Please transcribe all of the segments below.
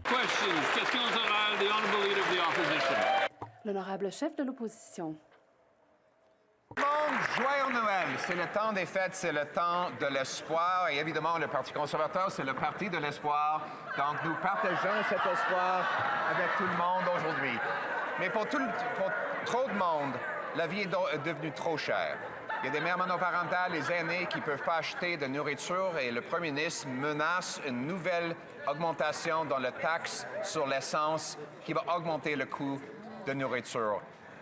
Questions orales, the honourable leader of the opposition. L'honorable chef de l'opposition. Joyeux Noël! C'est le temps des fêtes, c'est le temps de l'espoir. Et évidemment, le Parti conservateur, c'est le parti de l'espoir. Donc, nous partageons cet espoir avec tout le monde aujourd'hui. Mais pour trop de monde, la vie est devenue trop chère. Il y a des mères monoparentales, les aînés qui ne peuvent pas acheter de nourriture et le premier ministre menace une nouvelle augmentation dans la taxe sur l'essence qui va augmenter le coût de nourriture.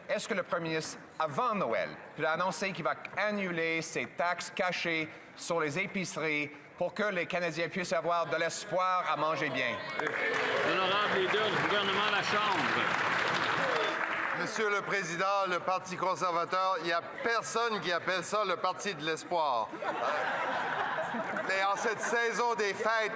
Est-ce que le premier ministre, avant Noël, peut annoncer qu'il va annuler ces taxes cachées sur les épiceries pour que les Canadiens puissent avoir de l'espoir à manger bien? L'honorable leader du gouvernement à la Chambre. Monsieur le Président, le Parti conservateur, il n'y a personne qui appelle ça le Parti de l'espoir. Mais en cette saison des fêtes,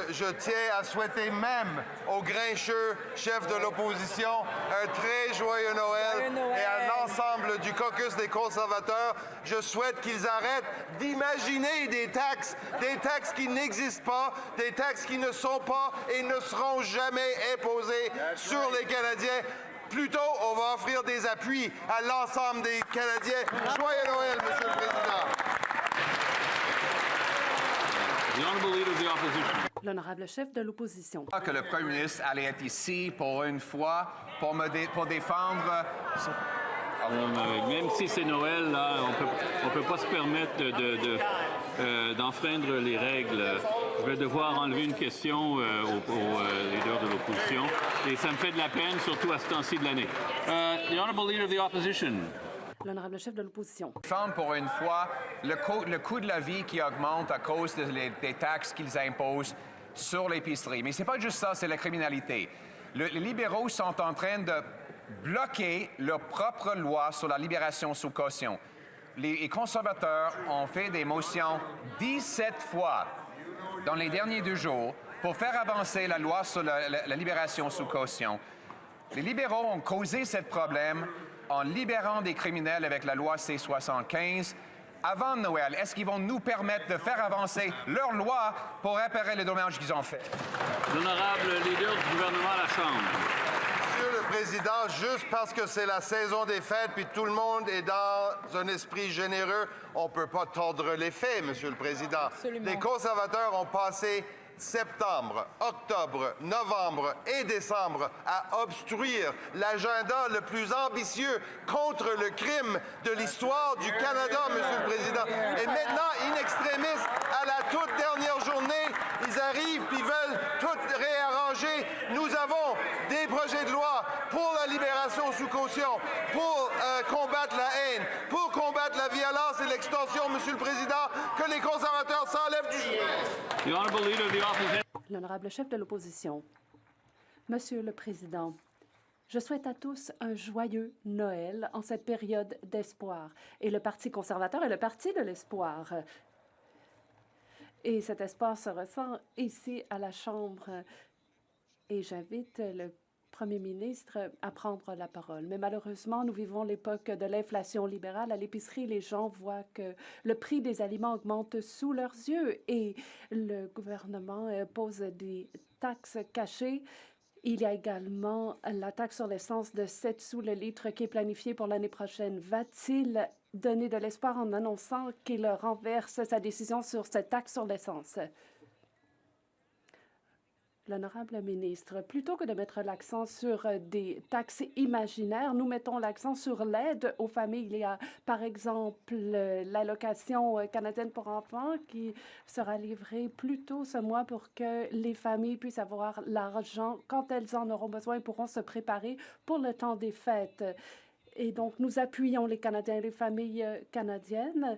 je tiens à souhaiter même aux grincheux chefs de l'opposition un très joyeux Noël et à l'ensemble du caucus des conservateurs. Je souhaite qu'ils arrêtent d'imaginer des taxes qui n'existent pas, des taxes qui ne sont pas et ne seront jamais imposées sur les Canadiens. Plutôt, on va offrir des appuis à l'ensemble des Canadiens. Joyeux Noël, Monsieur le Président. L'honorable chef de l'opposition. Que le premier ministre allait être ici pour une fois pour défendre. Même si c'est Noël, là, on peut pas se permettre d'enfreindre les règles. Je vais devoir enlever une question au leader de l'opposition. Et ça me fait de la peine, surtout à ce temps-ci de l'année. The honourable leader of the opposition. L'honorable chef de l'opposition. Défendre pour une fois le coût de la vie qui augmente à cause des taxes qu'ils imposent sur l'épicerie. Mais c'est pas juste ça, c'est la criminalité. Les libéraux sont en train de bloquer leur propre loi sur la libération sous caution. Les conservateurs ont fait des motions 17 fois dans les derniers 2 jours pour faire avancer la loi sur la libération sous caution. Les libéraux ont causé ce problème en libérant des criminels avec la loi C-75 avant Noël. Est-ce qu'ils vont nous permettre de faire avancer leur loi pour réparer les dommages qu'ils ont faits? L'honorable leader du gouvernement à la Chambre. Monsieur le Président, juste parce que c'est la saison des fêtes puis tout le monde est dans un esprit généreux, on ne peut pas tordre les faits, Monsieur le Président. Absolument. Les conservateurs ont passé septembre, octobre, novembre et décembre à obstruire l'agenda le plus ambitieux contre le crime de l'histoire du Canada, Monsieur le Président. Et maintenant, in extremis, à la toute dernière journée, ils arrivent puis veulent tout réarranger. Nous avons des projets de loi pour la libération sous caution, pour combattre la haine, pour combattre la violence et l'extorsion, Monsieur le Président, que les conservateurs s'enlèvent du chemin. L'honorable chef de l'opposition. Monsieur le Président, je souhaite à tous un joyeux Noël en cette période d'espoir. Et le Parti conservateur est le parti de l'espoir. Et cet espoir se ressent ici à la Chambre. Et j'invite le Premier ministre à prendre la parole. Mais malheureusement, nous vivons l'époque de l'inflation libérale. À l'épicerie, les gens voient que le prix des aliments augmente sous leurs yeux et le gouvernement pose des taxes cachées. Il y a également la taxe sur l'essence de 7 sous le litre qui est planifiée pour l'année prochaine. Va-t-il donner de l'espoir en annonçant qu'il renverse sa décision sur cette taxe sur l'essence? L'honorable ministre, plutôt que de mettre l'accent sur des taxes imaginaires, nous mettons l'accent sur l'aide aux familles. Il y a, par exemple, l'allocation canadienne pour enfants qui sera livrée plus tôt ce mois pour que les familles puissent avoir l'argent quand elles en auront besoin et pourront se préparer pour le temps des fêtes. Et donc, nous appuyons les Canadiens et les familles canadiennes.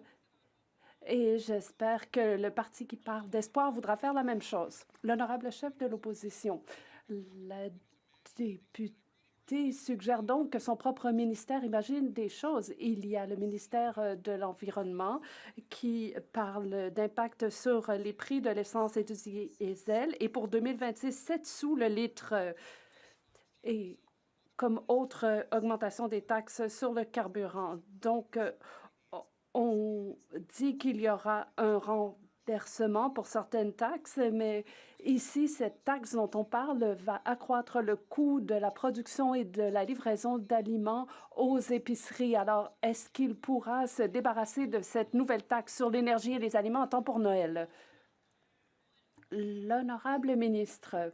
Et j'espère que le parti qui parle d'espoir voudra faire la même chose. L'honorable chef de l'opposition, la députée suggère donc que son propre ministère imagine des choses. Il y a le ministère de l'Environnement qui parle d'impact sur les prix de l'essence et du diesel. Et pour 2026, 7 sous le litre. Et comme autre augmentation des taxes sur le carburant. Donc, on dit qu'il y aura un versements pour certaines taxes, mais ici, cette taxe dont on parle va accroître le coût de la production et de la livraison d'aliments aux épiceries. Alors, est-ce qu'il pourra se débarrasser de cette nouvelle taxe sur l'énergie et les aliments en temps pour Noël? L'honorable ministre.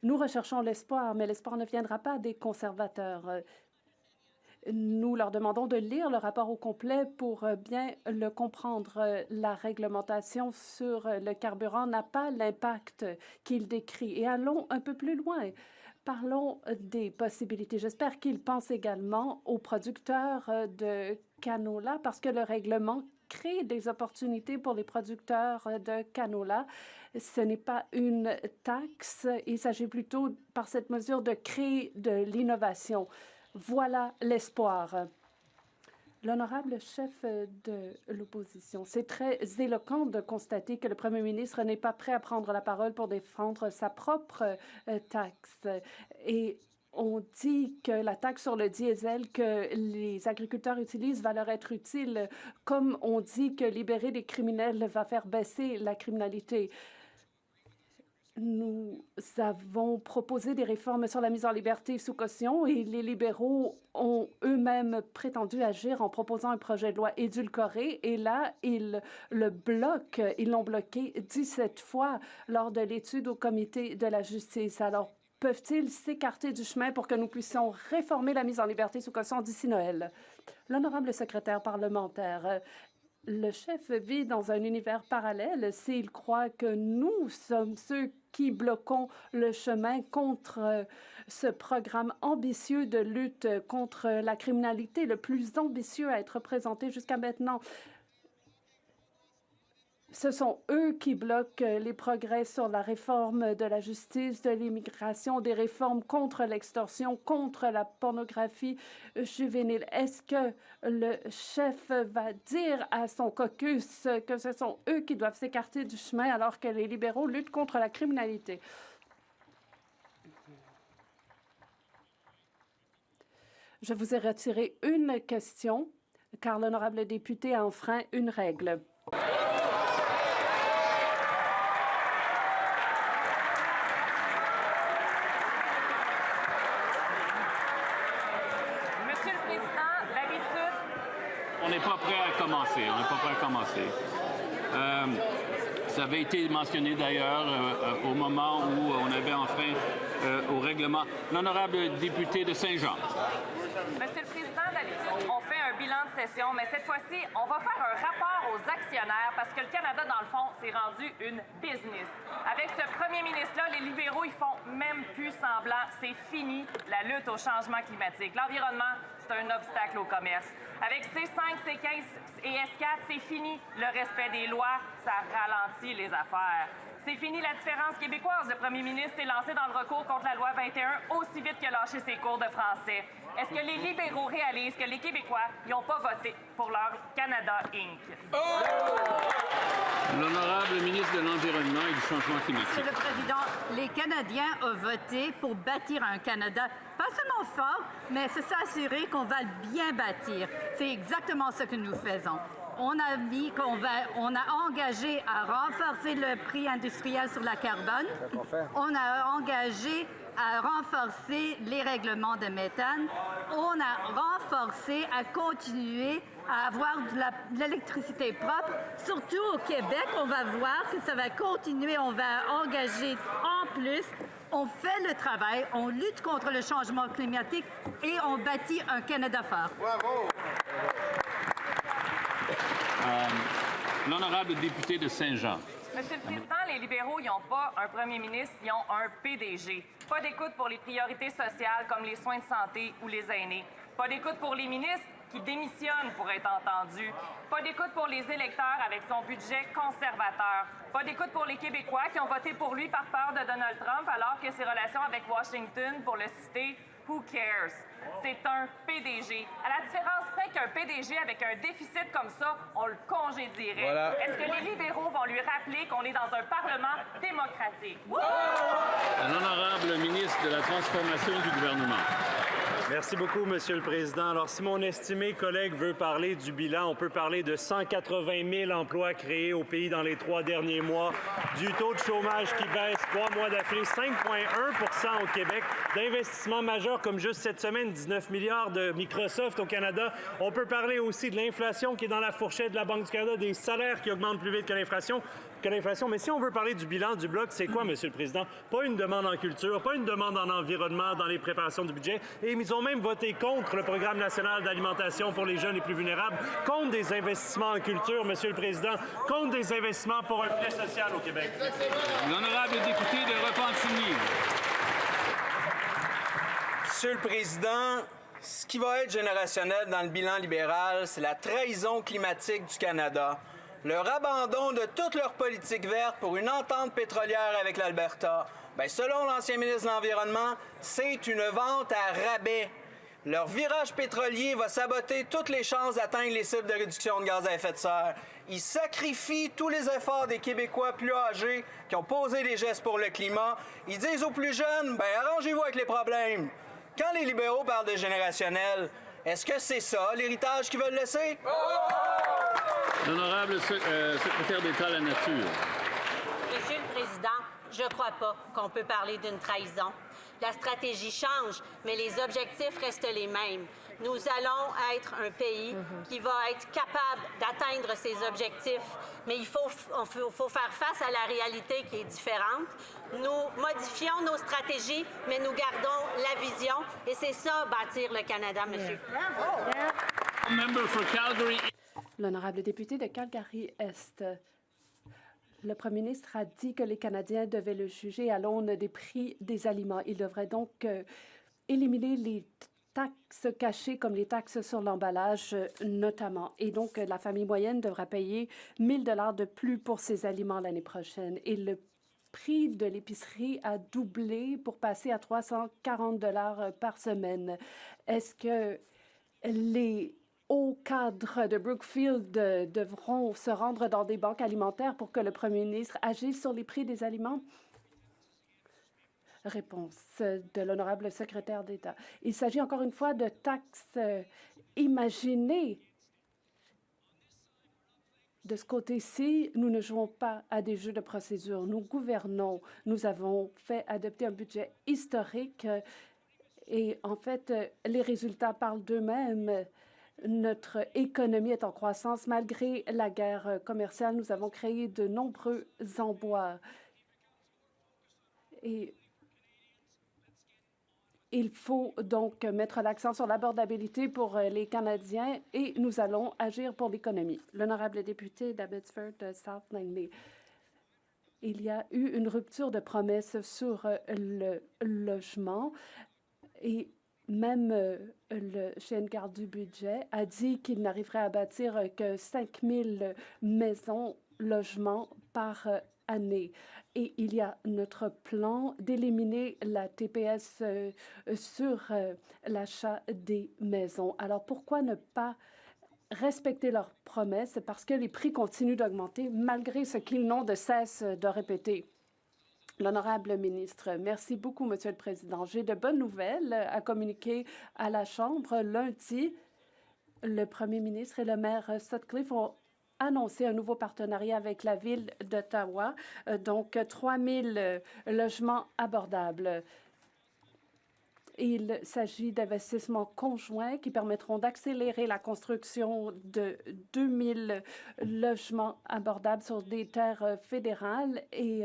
Nous recherchons l'espoir, mais l'espoir ne viendra pas des conservateurs. Nous leur demandons de lire le rapport au complet pour bien le comprendre. La réglementation sur le carburant n'a pas l'impact qu'il décrit. Et allons un peu plus loin. Parlons des possibilités. J'espère qu'ils pensent également aux producteurs de canola parce que le règlement crée des opportunités pour les producteurs de canola. Ce n'est pas une taxe. Il s'agit plutôt, par cette mesure, de créer de l'innovation. Voilà l'espoir. L'honorable chef de l'opposition, c'est très éloquent de constater que le premier ministre n'est pas prêt à prendre la parole pour défendre sa propre taxe. Et on dit que la taxe sur le diesel que les agriculteurs utilisent va leur être utile, comme on dit que libérer les criminels va faire baisser la criminalité. Nous avons proposé des réformes sur la mise en liberté sous caution et les libéraux ont eux-mêmes prétendu agir en proposant un projet de loi édulcoré. Et là, ils le bloquent. Ils l'ont bloqué 17 fois lors de l'étude au comité de la justice. Alors, peuvent-ils s'écarter du chemin pour que nous puissions réformer la mise en liberté sous caution d'ici Noël? L'honorable secrétaire parlementaire, le chef vit dans un univers parallèle s'il croit que nous sommes ceux qui bloquons le chemin contre ce programme ambitieux de lutte contre la criminalité, le plus ambitieux à être présenté jusqu'à maintenant. Ce sont eux qui bloquent les progrès sur la réforme de la justice, de l'immigration, des réformes contre l'extorsion, contre la pornographie juvénile. Est-ce que le chef va dire à son caucus que ce sont eux qui doivent s'écarter du chemin alors que les libéraux luttent contre la criminalité? Je vous ai retiré une question car l'honorable député a enfreint une règle. On n'est pas prêt à commencer. On n'est pas prêt à commencer. Ça avait été mentionné d'ailleurs au moment où on avait enfreint au règlement. L'honorable député de Saint-Jean. Monsieur le Président, d'habitude, on fait un bilan de session, mais cette fois-ci, on va faire un rapport aux actionnaires parce que le Canada, dans le fond, c'est rendu une business. Avec ce premier ministre-là, les libéraux, ils font même plus semblant. C'est fini, la lutte au changement climatique. L'environnement, c'est un obstacle au commerce. Avec C5, C15 et S4, c'est fini. Le respect des lois, ça ralentit les affaires. C'est fini la différence québécoise. Le premier ministre s'est lancé dans le recours contre la loi 21 aussi vite que lâché ses cours de français. Est-ce que les libéraux réalisent que les Québécois n'ont pas voté pour leur Canada Inc? L'honorable ministre de l'Environnement et du Changement climatique. Monsieur le Président, les Canadiens ont voté pour bâtir un Canada, pas seulement fort, mais c'est s'assurer qu'on va bien bâtir. C'est exactement ce que nous faisons. On a dit on a engagé à renforcer le prix industriel sur la carbone. On a engagé à renforcer les règlements de méthane. On a renforcé à continuer à avoir de l'électricité propre. Surtout au Québec, on va voir que ça va continuer. On va engager en plus. On fait le travail, on lutte contre le changement climatique et on bâtit un Canada fort. Bravo! L'honorable député de Saint-Jean. Monsieur le Président, les libéraux, ils n'ont pas un premier ministre, ils ont un PDG. Pas d'écoute pour les priorités sociales comme les soins de santé ou les aînés. Pas d'écoute pour les ministres qui démissionnent pour être entendus. Pas d'écoute pour les électeurs avec son budget conservateur. Pas d'écoute pour les Québécois qui ont voté pour lui par peur de Donald Trump alors que ses relations avec Washington, pour le citer, who cares? C'est un PDG. À la différence près qu'un PDG avec un déficit comme ça, on le congédierait. Voilà. Est-ce que les libéraux vont lui rappeler qu'on est dans un Parlement démocratique? L'honorable ministre de la Transformation du gouvernement. Merci beaucoup, Monsieur le Président. Alors, si mon estimé collègue veut parler du bilan, on peut parler de 180 000 emplois créés au pays dans les 3 derniers mois, du taux de chômage qui baisse 3 mois d'affilée, 5,1 au Québec, d'investissements majeurs comme juste cette semaine, 19 milliards de Microsoft au Canada. On peut parler aussi de l'inflation qui est dans la fourchette de la Banque du Canada, des salaires qui augmentent plus vite que l'inflation. Mais si on veut parler du bilan du Bloc, c'est quoi, Monsieur le Président? Pas une demande en culture, pas une demande en environnement dans les préparations du budget. Et ils ont même voté contre le Programme national d'alimentation pour les jeunes les plus vulnérables, contre des investissements en culture, Monsieur le Président, contre des investissements pour un filet social au Québec. L'honorable député de Repentigny. Monsieur le Président, ce qui va être générationnel dans le bilan libéral, c'est la trahison climatique du Canada. Leur abandon de toute leur politique verte pour une entente pétrolière avec l'Alberta, bien, selon l'ancien ministre de l'Environnement, c'est une vente à rabais. Leur virage pétrolier va saboter toutes les chances d'atteindre les cibles de réduction de gaz à effet de serre. Ils sacrifient tous les efforts des Québécois plus âgés qui ont posé des gestes pour le climat. Ils disent aux plus jeunes, bien, arrangez-vous avec les problèmes. Quand les libéraux parlent de générationnel, est-ce que c'est ça l'héritage qu'ils veulent laisser? L'honorable secrétaire d'État à la Nature. Monsieur le Président, je ne crois pas qu'on peut parler d'une trahison. La stratégie change, mais les objectifs restent les mêmes. Nous allons être un pays qui va être capable d'atteindre ses objectifs, mais il faut faire face à la réalité qui est différente. Nous modifions nos stratégies, mais nous gardons la vision, et c'est ça, bâtir le Canada, monsieur. Member for Calgary. L'honorable député de Calgary-Est. Le premier ministre a dit que les Canadiens devaient le juger à l'aune des prix des aliments. Il devrait donc éliminer les taxes cachées comme les taxes sur l'emballage notamment. Et donc, la famille moyenne devra payer 1 000 $ de plus pour ses aliments l'année prochaine. Et le prix de l'épicerie a doublé pour passer à 340 $ par semaine. Est-ce que les hauts cadres de Brookfield devront se rendre dans des banques alimentaires pour que le premier ministre agisse sur les prix des aliments? Réponse de l'honorable secrétaire d'État. Il s'agit encore une fois de taxes imaginées. De ce côté-ci, nous ne jouons pas à des jeux de procédure. Nous gouvernons. Nous avons fait adopter un budget historique et en fait, les résultats parlent d'eux-mêmes. Notre économie est en croissance malgré la guerre commerciale. Nous avons créé de nombreux emplois. Et il faut donc mettre l'accent sur l'abordabilité pour les Canadiens et nous allons agir pour l'économie. L'honorable député d'Abbotsford South Langley. Il y a eu une rupture de promesses sur le logement et même le chef garde du budget a dit qu'il n'arriverait à bâtir que 5 000 maisons, logements par année. Et il y a notre plan d'éliminer la TPS sur l'achat des maisons. Alors pourquoi ne pas respecter leurs promesses? Parce que les prix continuent d'augmenter malgré ce qu'ils n'ont de cesse de répéter. L'honorable ministre, merci beaucoup, Monsieur le Président. J'ai de bonnes nouvelles à communiquer à la Chambre. Lundi, le premier ministre et le maire Sutcliffe ont annoncé un nouveau partenariat avec la ville d'Ottawa, donc 3 000 logements abordables. Il s'agit d'investissements conjoints qui permettront d'accélérer la construction de 2 000 logements abordables sur des terres fédérales et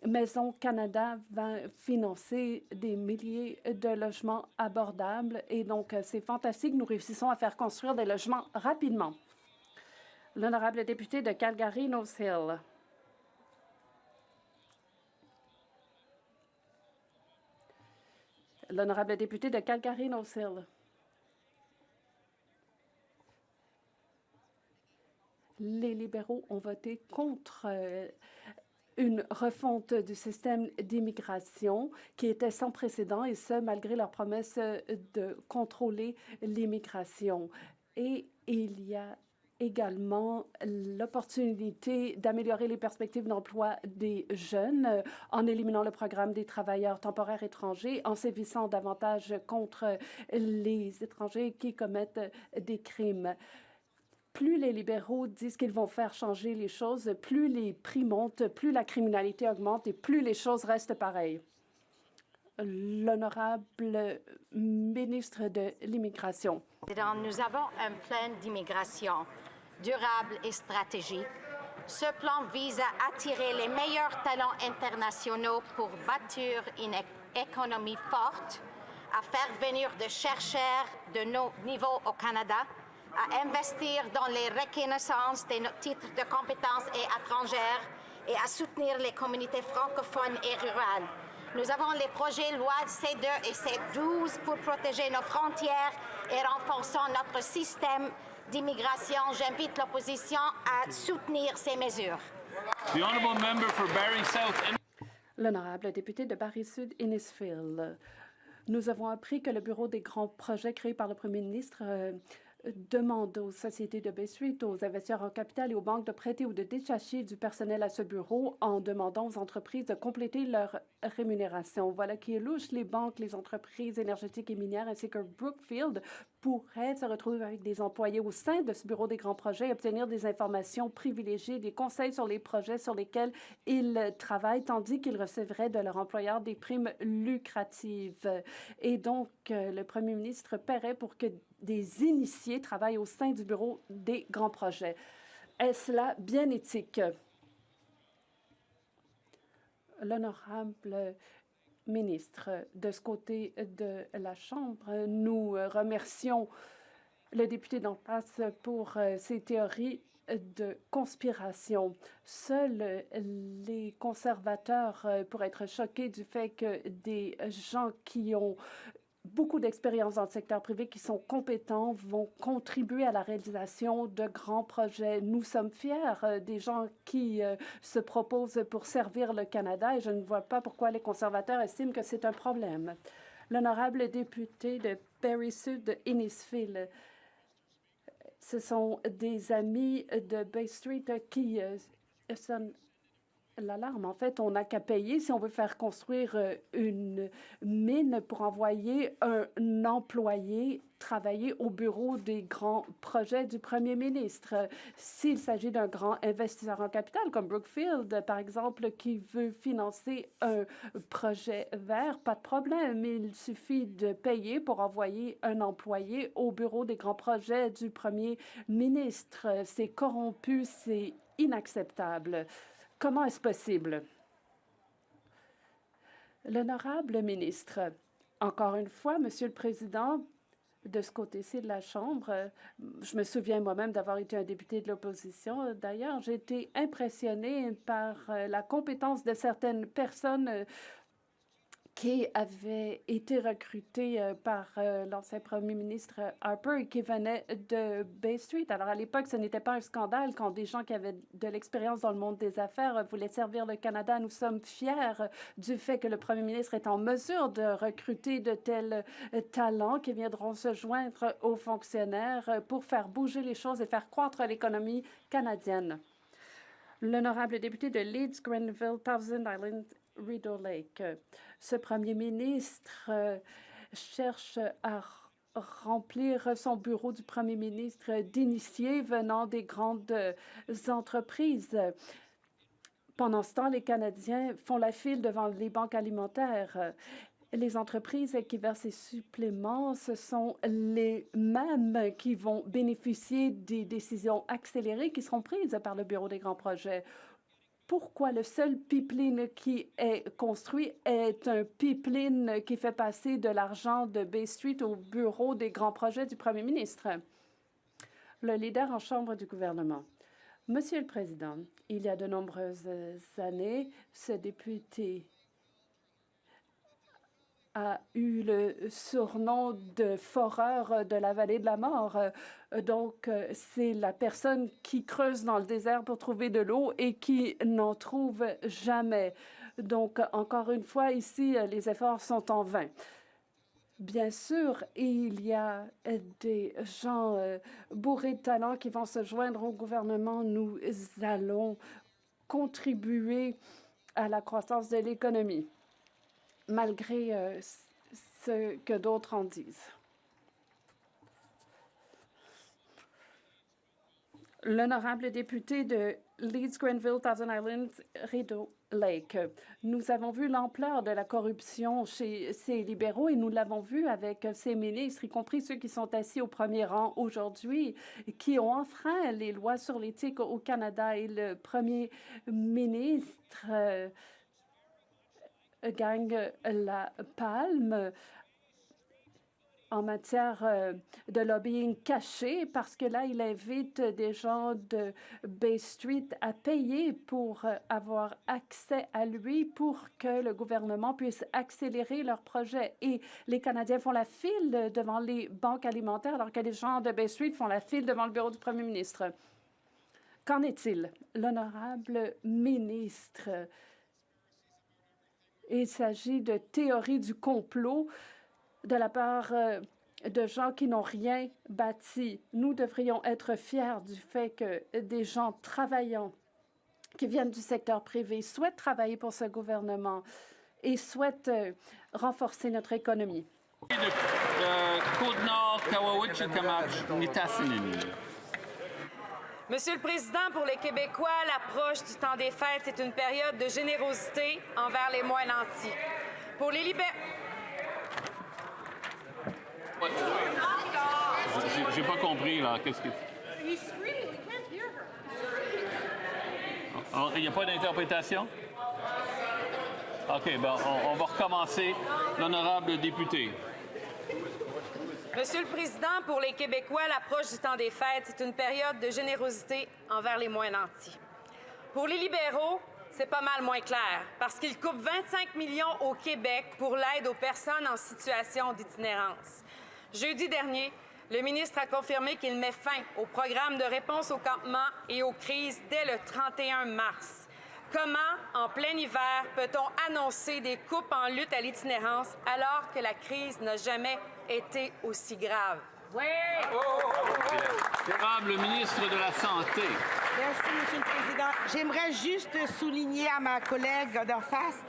Maison Canada va financer des milliers de logements abordables et donc c'est fantastique. Nous réussissons à faire construire des logements rapidement. L'honorable député de Calgary-Nose Hill. L'honorable député de Calgary-Nose Hill. Les libéraux ont voté contre une refonte du système d'immigration qui était sans précédent, et ce, malgré leur promesse de contrôler l'immigration. Et il y a également l'opportunité d'améliorer les perspectives d'emploi des jeunes en éliminant le programme des travailleurs temporaires étrangers, en sévissant davantage contre les étrangers qui commettent des crimes. Plus les libéraux disent qu'ils vont faire changer les choses, plus les prix montent, plus la criminalité augmente et plus les choses restent pareilles. L'honorable ministre de l'Immigration. Nous avons un plan d'immigration durable et stratégique. Ce plan vise à attirer les meilleurs talents internationaux pour bâtir une économie forte, à faire venir des chercheurs de nos niveaux au Canada, à investir dans les reconnaissances de nos titres de compétences et étrangères et à soutenir les communautés francophones et rurales. Nous avons les projets loi C2 et C12 pour protéger nos frontières et renforcer notre système d'immigration. J'invite l'opposition à soutenir ces mesures. The honourable member for Barrie South. L'honorable député de Barrie Sud, Innisfil. Nous avons appris que le Bureau des grands projets créé par le premier ministre demande aux sociétés de Bay Street, aux investisseurs en capital et aux banques de prêter ou de détacher du personnel à ce bureau en demandant aux entreprises de compléter leur rémunération. Voilà qui est louche. Les banques, les entreprises énergétiques et minières ainsi que Brookfield pourraient se retrouver avec des employés au sein de ce bureau des grands projets et obtenir des informations privilégiées, des conseils sur les projets sur lesquels ils travaillent, tandis qu'ils recevraient de leur employeur des primes lucratives. Et donc, le premier ministre paierait pour que des initiés travaillent au sein du bureau des grands projets. Est-ce là bien éthique? L'honorable ministre, de ce côté de la Chambre, nous remercions le député d'en face pour ses théories de conspiration. Seuls les conservateurs pourraient être choqués du fait que des gens qui ont beaucoup d'expérience dans le secteur privé, qui sont compétents, vont contribuer à la réalisation de grands projets. Nous sommes fiers des gens qui se proposent pour servir le Canada et je ne vois pas pourquoi les conservateurs estiment que c'est un problème. L'honorable député de Barrie Sud de Innisfil. Ce sont des amis de Bay Street qui sonnent l'alarme. En fait, on n'a qu'à payer si on veut faire construire une mine pour envoyer un employé travailler au bureau des grands projets du premier ministre. S'il s'agit d'un grand investisseur en capital comme Brookfield, par exemple, qui veut financer un projet vert, pas de problème. Il suffit de payer pour envoyer un employé au bureau des grands projets du premier ministre. C'est corrompu, c'est inacceptable. Comment est-ce possible? L'honorable ministre, encore une fois, Monsieur le Président, de ce côté-ci de la Chambre, je me souviens moi-même d'avoir été un député de l'opposition. D'ailleurs, j'ai été impressionnée par la compétence de certaines personnes qui avaient été recrutés par l'ancien premier ministre Harper et qui venaient de Bay Street. Alors, à l'époque, ce n'était pas un scandale quand des gens qui avaient de l'expérience dans le monde des affaires voulaient servir le Canada. Nous sommes fiers du fait que le premier ministre est en mesure de recruter de tels talents qui viendront se joindre aux fonctionnaires pour faire bouger les choses et faire croître l'économie canadienne. L'honorable député de Leeds, Grenville, Thousand Island, Rideau Lake. Ce premier ministre cherche à remplir son bureau du premier ministre d'initiés venant des grandes entreprises. Pendant ce temps, les Canadiens font la file devant les banques alimentaires. Les entreprises qui versent ces suppléments, ce sont les mêmes qui vont bénéficier des décisions accélérées qui seront prises par le Bureau des grands projets. Pourquoi le seul pipeline qui est construit est un pipeline qui fait passer de l'argent de Bay Street au bureau des grands projets du premier ministre? Le leader en chambre du gouvernement. Monsieur le Président, il y a de nombreuses années, ce député a eu le surnom de foreur de la vallée de la mort. Donc, c'est la personne qui creuse dans le désert pour trouver de l'eau et qui n'en trouve jamais. Donc, encore une fois, ici, les efforts sont en vain. Bien sûr, il y a des gens bourrés de talent qui vont se joindre au gouvernement. Nous allons contribuer à la croissance de l'économie, malgré ce que d'autres en disent. L'honorable député de Leeds-Grenville, Thousand Islands, Rideau Lake. Nous avons vu l'ampleur de la corruption chez ces libéraux et nous l'avons vu avec ces ministres, y compris ceux qui sont assis au premier rang aujourd'hui, qui ont enfreint les lois sur l'éthique au Canada. Et le premier ministre gagne la palme en matière de lobbying caché, parce que là, il invite des gens de Bay Street à payer pour avoir accès à lui pour que le gouvernement puisse accélérer leurs projets. Et les Canadiens font la file devant les banques alimentaires, alors que les gens de Bay Street font la file devant le bureau du premier ministre. Qu'en est-il? L'honorable ministre, il s'agit de théorie du complot de la part de gens qui n'ont rien bâti. Nous devrions être fiers du fait que des gens travaillants qui viennent du secteur privé souhaitent travailler pour ce gouvernement et souhaitent renforcer notre économie. Côte-Nord, Kawawitch-Kamach, Nitassinen. Monsieur le Président, pour les Québécois, l'approche du temps des fêtes, c'est une période de générosité envers les moins nantis. Pour les libéraux... J'ai pas compris, là. Qu'est-ce que... Il n'y a pas d'interprétation? OK, ben, on va recommencer. L'honorable député. Monsieur le Président, pour les Québécois, l'approche du temps des fêtes, c'est une période de générosité envers les moins nantis. Pour les libéraux, c'est pas mal moins clair, parce qu'ils coupent 25 millions au Québec pour l'aide aux personnes en situation d'itinérance. Jeudi dernier, le ministre a confirmé qu'il met fin au programme de réponse au campement et aux crises dès le 31 mars. Comment, en plein hiver, peut-on annoncer des coupes en lutte à l'itinérance alors que la crise n'a jamais été aussi grave? Oui! Honorable ministre de la Santé. Merci, Monsieur le Président. J'aimerais juste souligner à ma collègue d'en face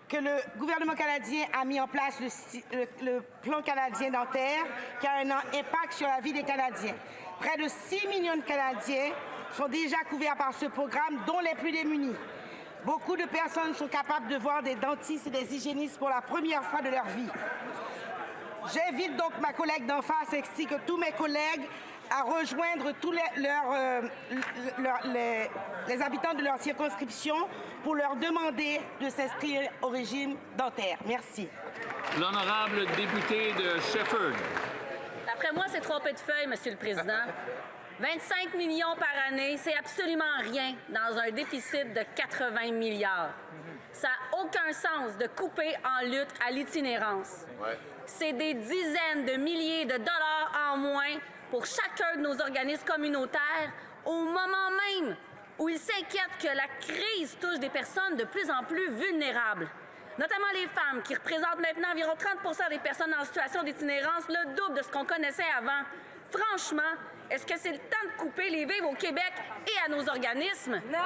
que le gouvernement canadien a mis en place le plan canadien dentaire qui a un impact sur la vie des Canadiens. Près de 6 millions de Canadiens sont déjà couverts par ce programme, dont les plus démunis. Beaucoup de personnes sont capables de voir des dentistes et des hygiénistes pour la première fois de leur vie. J'invite donc ma collègue d'en face ainsi que tous mes collègues à rejoindre tous les habitants de leur circonscription pour leur demander de s'inscrire au régime dentaire. Merci. L'honorable député de Shefford. D'après moi, c'est trompé de feuille, Monsieur le Président. 25 millions par année, c'est absolument rien dans un déficit de 80 milliards. Ça n'a aucun sens de couper en lutte à l'itinérance. Ouais. C'est des dizaines de milliers de dollars en moins pour chacun de nos organismes communautaires au moment même où ils s'inquiètent que la crise touche des personnes de plus en plus vulnérables, notamment les femmes qui représentent maintenant environ 30 des personnes en situation d'itinérance, le double de ce qu'on connaissait avant. Franchement, est-ce que c'est le temps de couper les vivres au Québec et à nos organismes? Non!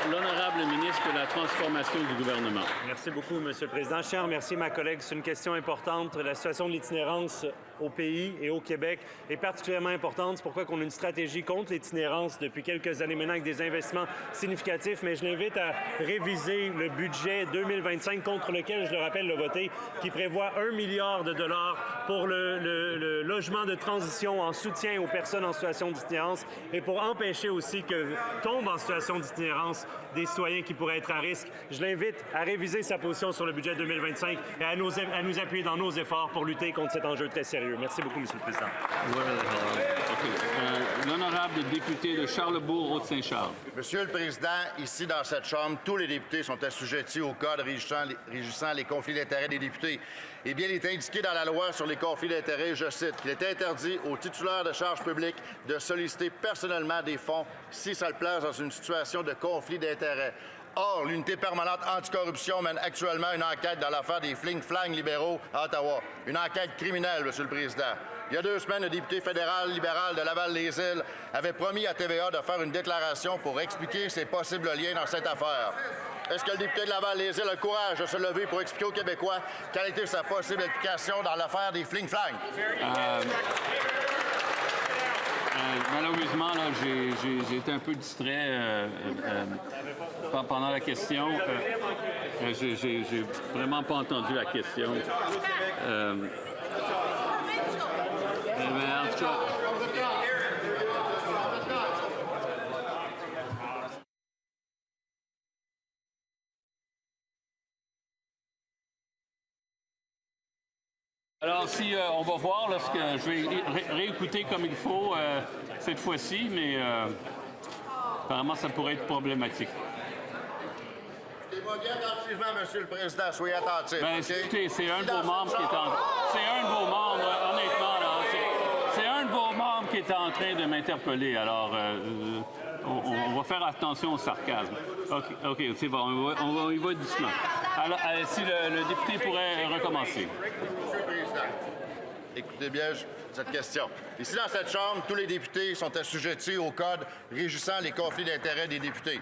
L'honorable ministre de la Transformation du gouvernement. Merci beaucoup, Monsieur le Président. Je tiens à remercier ma collègue. C'est une question importante. La situation de l'itinérance au pays et au Québec est particulièrement importante. C'est pourquoi on a une stratégie contre l'itinérance depuis quelques années maintenant avec des investissements significatifs. Mais je l'invite à réviser le budget 2025 contre lequel, je le rappelle, le voté, qui prévoit 1 milliard de dollars pour le logement de transition en soutien aux personnes en situation d'itinérance et pour empêcher aussi que tombent en situation d'itinérance des citoyens qui pourraient être à risque. Je l'invite à réviser sa position sur le budget 2025 et à nous appuyer dans nos efforts pour lutter contre cet enjeu très sérieux. Merci beaucoup, Monsieur le Président. L'honorable député de Charlesbourg-Haute-Saint-Charles. Monsieur le Président, ici dans cette Chambre, tous les députés sont assujettis au code régissant les conflits d'intérêts des députés. Eh bien, il est indiqué dans la loi sur les conflits d'intérêts, je cite, qu'il est interdit aux titulaires de charges publiques de solliciter personnellement des fonds si ça le place dans une situation de conflit d'intérêts. Or, l'unité permanente anticorruption mène actuellement une enquête dans l'affaire des fling-flang libéraux à Ottawa. Une enquête criminelle, Monsieur le Président. Il y a 2 semaines, le député fédéral libéral de Laval-les-Îles avait promis à TVA de faire une déclaration pour expliquer ses possibles liens dans cette affaire. Est-ce que le député de Laval-les-Îles a le courage de se lever pour expliquer aux Québécois quelle était sa possible implication dans l'affaire des fling-flang? Malheureusement, là, j'ai été un peu distrait pendant la question. J'ai vraiment pas entendu la question. Mais en tout cas... Alors, si on va voir, là, je vais réécouter comme il faut cette fois-ci, mais apparemment, ça pourrait être problématique. Écoutez-moi bien attentivement, Monsieur le Président. Soyez attentifs. Ben, okay? Écoutez, c'est un de vos membres qui est en... C'est un de vos membres, honnêtement, là. C'est un de vos membres qui est en train de m'interpeller. Alors, on va faire attention au sarcasme. OK, c'est bon. On y va doucement. Alors, si le député pourrait recommencer. Monsieur le Président, écoutez bien cette question. Ici, dans cette Chambre, tous les députés sont assujettis au Code régissant les conflits d'intérêts des députés.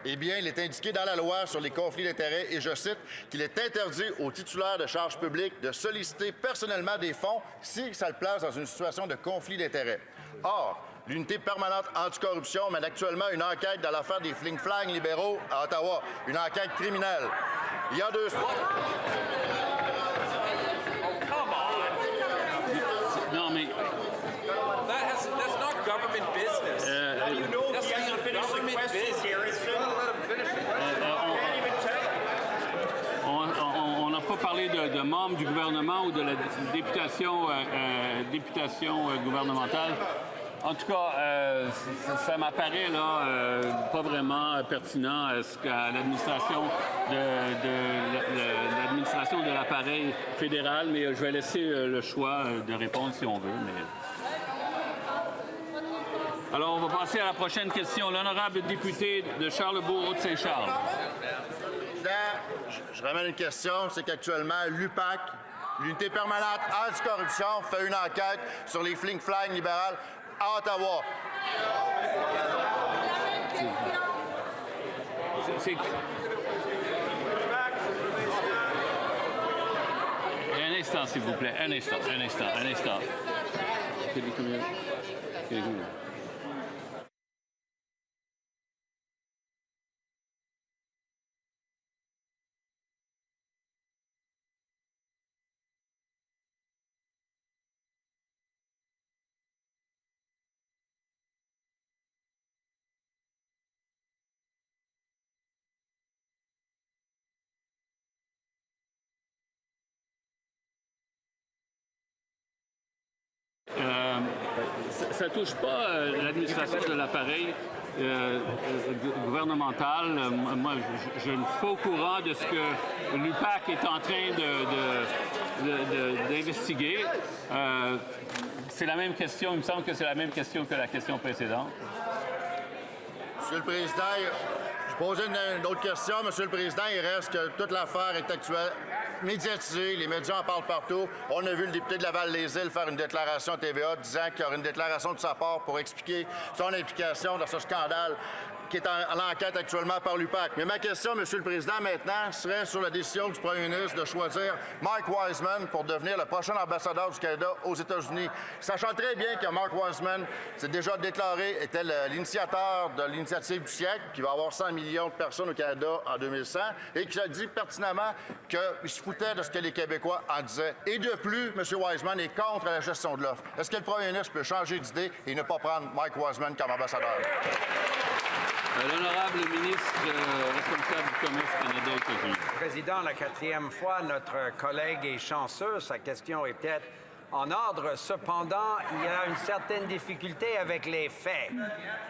Eh bien, il est indiqué dans la loi sur les conflits d'intérêts, et je cite, qu'il est interdit aux titulaires de charges publiques de solliciter personnellement des fonds si ça le place dans une situation de conflit d'intérêts. Or, l'unité permanente anticorruption mène actuellement une enquête dans l'affaire des fling-flang libéraux à Ottawa, une enquête criminelle. Il y a 2 semaines... Non, mais... That's not government business. How do you know if he hasn't finished the question here? On n'a pas parlé de membres du gouvernement ou de la députation gouvernementale. En tout cas, ça m'apparaît là pas vraiment pertinent à l'administration de l'appareil fédéral, mais je vais laisser le choix de répondre si on veut. Alors, on va passer à la prochaine question. L'honorable député de Charlebourg-Haute-Saint-Charles. Je ramène une question, c'est qu'actuellement, l'UPAC, l'unité permanente anticorruption, fait une enquête sur les fling-flang libérales à Ottawa. Un instant, s'il vous plaît. Un instant. Ça ne touche pas l'administration de l'appareil gouvernemental. Moi, je ne suis pas au courant de ce que l'UPAC est en train d'investiguer. C'est la même question. Il me semble que c'est la même question que la question précédente. Monsieur le Président, je posais une autre question. Monsieur le Président, il reste que toute l'affaire est actuelle. Médiatisé, les médias en parlent partout. On a vu le député de Laval-les-Îles faire une déclaration à TVA disant qu'il y aurait une déclaration de sa part pour expliquer son implication dans ce scandale qui est en enquête actuellement par l'UPAC. Mais ma question, Monsieur le Président, maintenant, serait sur la décision du premier ministre de choisir Mark Wiseman pour devenir le prochain ambassadeur du Canada aux États-Unis. Sachant très bien que Mark Wiseman s'est déjà déclaré, était l'initiateur de l'initiative du siècle, qui va avoir 100 millions de personnes au Canada en 2100, et qui a dit pertinemment qu'il se foutait de ce que les Québécois en disaient. Et de plus, M. Wiseman est contre la gestion de l'offre. Est-ce que le premier ministre peut changer d'idée et ne pas prendre Mark Wiseman comme ambassadeur? L'honorable ministre responsable du commerce Canada-États-Unis. Président, la 4e fois, notre collègue est chanceux. Sa question est peut-être en ordre. Cependant, il y a une certaine difficulté avec les faits.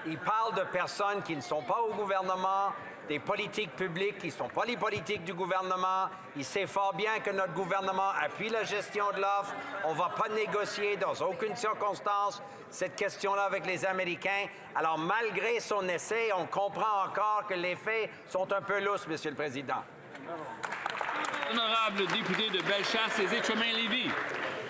Il parle de personnes qui ne sont pas au gouvernement, des politiques publiques qui ne sont pas les politiques du gouvernement. Il sait fort bien que notre gouvernement appuie la gestion de l'offre. On ne va pas négocier dans aucune circonstance cette question-là avec les Américains. Alors, malgré son essai, on comprend encore que les faits sont un peu lousses, Monsieur le Président. Honorable député de Bellechasse et Etchemin-Lévis.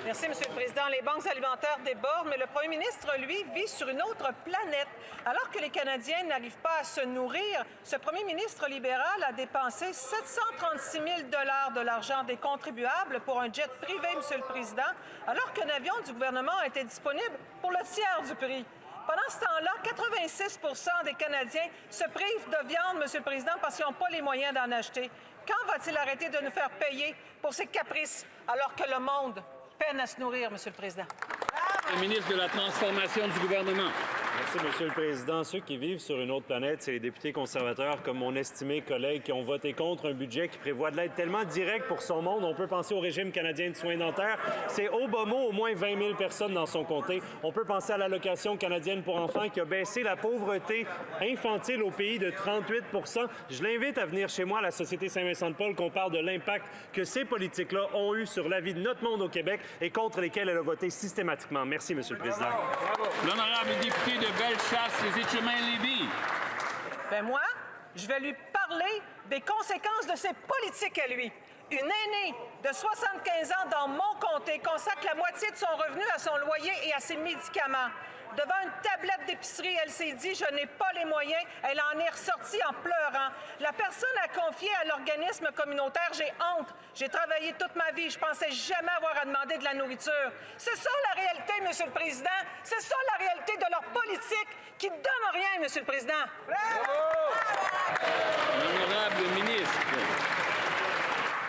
Merci, M. le Président. Les banques alimentaires débordent, mais le premier ministre, lui, vit sur une autre planète. Alors que les Canadiens n'arrivent pas à se nourrir, ce premier ministre libéral a dépensé 736 000 $ de l'argent des contribuables pour un jet privé, M. le Président, alors qu'un avion du gouvernement était disponible pour le tiers du prix. Pendant ce temps-là, 86 % des Canadiens se privent de viande, M. le Président, parce qu'ils n'ont pas les moyens d'en acheter. Quand va-t-il arrêter de nous faire payer pour ces caprices, alors que le monde peine à se nourrir, M. le Président? Le ministre de la Transformation du gouvernement. Merci, Monsieur le Président. Ceux qui vivent sur une autre planète, c'est les députés conservateurs, comme mon estimé collègue, qui ont voté contre un budget qui prévoit de l'aide tellement directe pour son monde. On peut penser au régime canadien de soins dentaires. C'est au bas mot au moins 20 000 personnes dans son comté. On peut penser à l'allocation canadienne pour enfants qui a baissé la pauvreté infantile au pays de 38 %. Je l'invite à venir chez moi à la Société Saint-Vincent-de-Paul qu'on parle de l'impact que ces politiques-là ont eu sur la vie de notre monde au Québec et contre lesquelles elle a voté systématiquement. Merci, Monsieur le Président. L'honorable député de Bellechasse et Etchemin-Lévis. Ben moi, je vais lui parler des conséquences de ses politiques à lui. Une aînée de 75 ans dans mon comté consacre la moitié de son revenu à son loyer et à ses médicaments. Devant une tablette d'épicerie, elle s'est dit « Je n'ai pas les moyens ». Elle en est ressortie en pleurant. La personne a confié à l'organisme communautaire « J'ai honte. J'ai travaillé toute ma vie. Je pensais jamais avoir à demander de la nourriture ». C'est ça la réalité, Monsieur le Président. C'est ça la réalité de leur politique qui ne donne rien, Monsieur le Président. L'honorable ministre.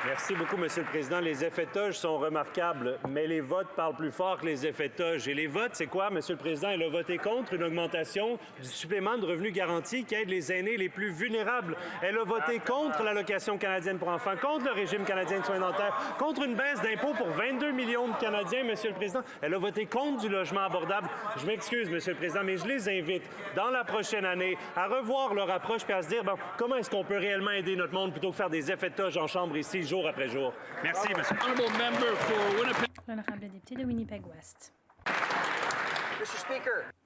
Merci beaucoup, Monsieur le Président. Les effets de toge sont remarquables, mais les votes parlent plus fort que les effets de toge. Et les votes, c'est quoi, Monsieur le Président? Elle a voté contre une augmentation du supplément de revenu garanti qui aide les aînés les plus vulnérables. Elle a voté contre l'allocation canadienne pour enfants, contre le régime canadien de soins dentaires, contre une baisse d'impôts pour 22 millions de Canadiens, Monsieur le Président. Elle a voté contre du logement abordable. Je m'excuse, Monsieur le Président, mais je les invite, dans la prochaine année, à revoir leur approche et à se dire, bon, comment est-ce qu'on peut réellement aider notre monde plutôt que faire des effets de toge en chambre ici, jour après jour. Merci, Monsieur. L'honorable député de Winnipeg-Ouest.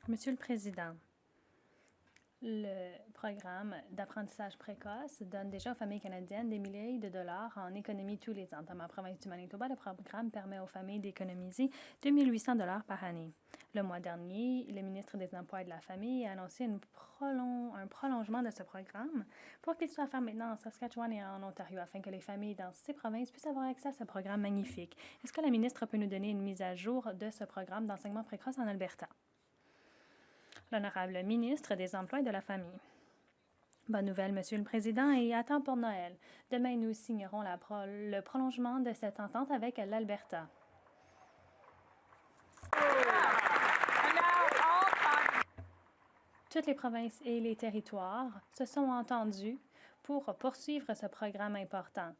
Monsieur le Président, le programme d'apprentissage précoce donne déjà aux familles canadiennes des milliers de dollars en économie tous les ans. Dans ma province du Manitoba, le programme permet aux familles d'économiser 2 800 $ par année. Le mois dernier, le ministre des Emplois et de la Famille a annoncé un prolongement de ce programme pour qu'il soit offert maintenant en Saskatchewan et en Ontario afin que les familles dans ces provinces puissent avoir accès à ce programme magnifique. Est-ce que la ministre peut nous donner une mise à jour de ce programme d'enseignement précoce en Alberta? L'honorable ministre des Emplois et de la Famille. Bonne nouvelle, Monsieur le Président, et à temps pour Noël. Demain, nous signerons le prolongement de cette entente avec l'Alberta. Toutes les provinces et les territoires se sont entendus pour poursuivre ce programme important.